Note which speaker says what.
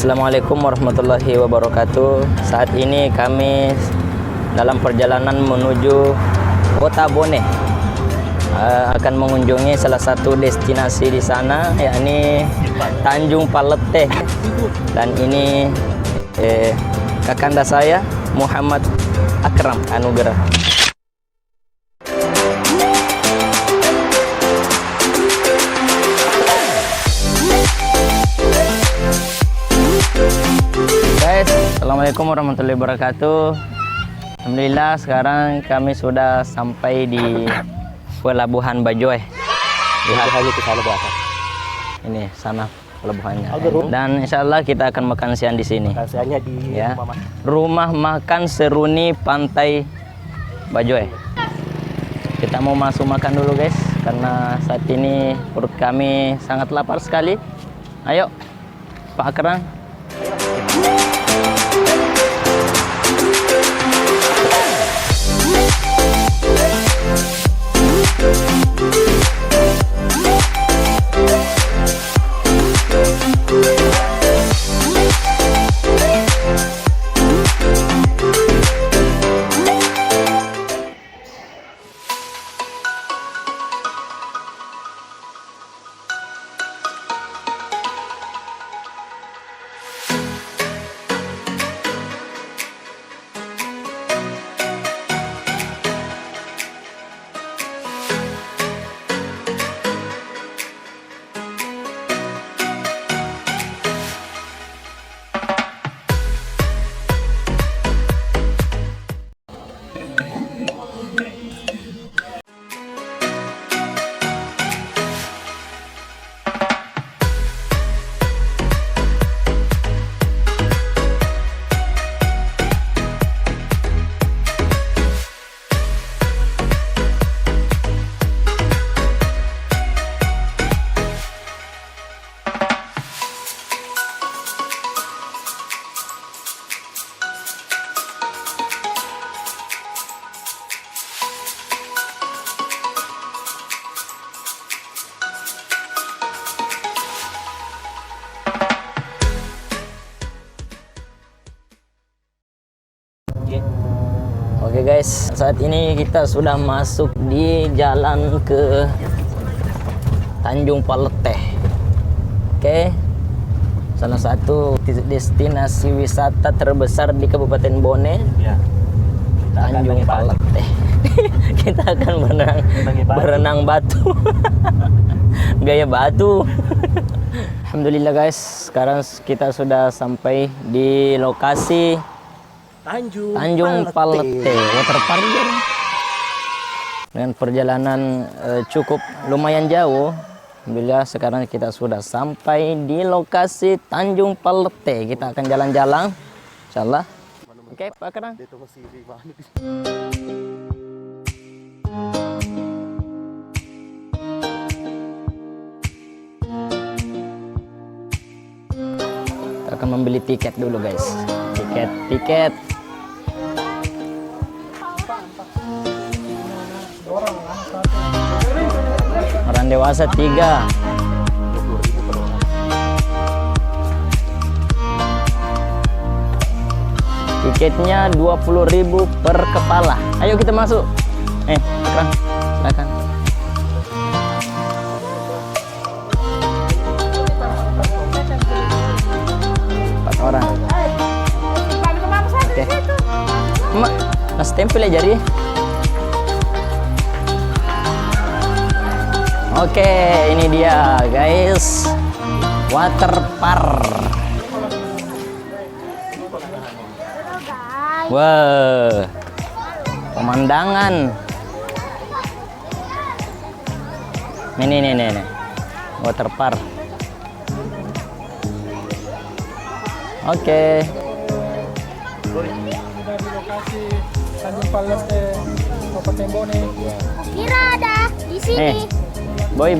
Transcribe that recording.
Speaker 1: Assalamualaikum warahmatullahi wabarakatuh. Saat ini kami dalam perjalanan menuju Kota Bone. Akan mengunjungi salah satu destinasi di sana, yakni Tanjung Palete. Dan ini kakanda saya, Muhammad Akram Anugerah. Guys, assalamualaikum warahmatullahi wabarakatuh. Alhamdulillah sekarang kami sudah sampai di Pelabuhan Bajoe. Lihat itu sana belakang. Ini sana pelabuhannya. Dan insya Allah kita akan makan siang di sini.
Speaker 2: Makan siangnya di
Speaker 1: rumah makan Seruni Pantai Bajoe. Kita mau masuk makan dulu guys, karena saat ini perut kami sangat lapar sekali. Ayo, Pak Akram. Oke guys, saat ini kita sudah masuk di jalan ke Tanjung Palete. Oke, salah satu destinasi wisata terbesar di Kabupaten Bone,
Speaker 2: ya.
Speaker 1: Tanjung Palete. Kita akan berenang batu. Gaya batu. Alhamdulillah guys, sekarang kita sudah sampai di lokasi Tanjung Palete Waterpark. Dengan perjalanan cukup lumayan jauh. Alhamdulillah sekarang kita sudah sampai di lokasi Tanjung Palete. Kita akan jalan-jalan insyaallah. Oke, Pak Akram. Kita akan membeli tiket dulu guys. Tiket. Orang dewasa 3. Tiketnya 20.000 per kepala. Ayo kita masuk. Akram, silakan. Orang. Oke. Mak, mas tempel ya jari. Oke, ini dia guys. Waterpark. Wah. Pemandangan. Nih. Waterpark. Oke.
Speaker 3: Sudah di lokasi Tanjung Palete, Kabupaten Bone.
Speaker 4: Kira ada di sini.
Speaker 1: Boy.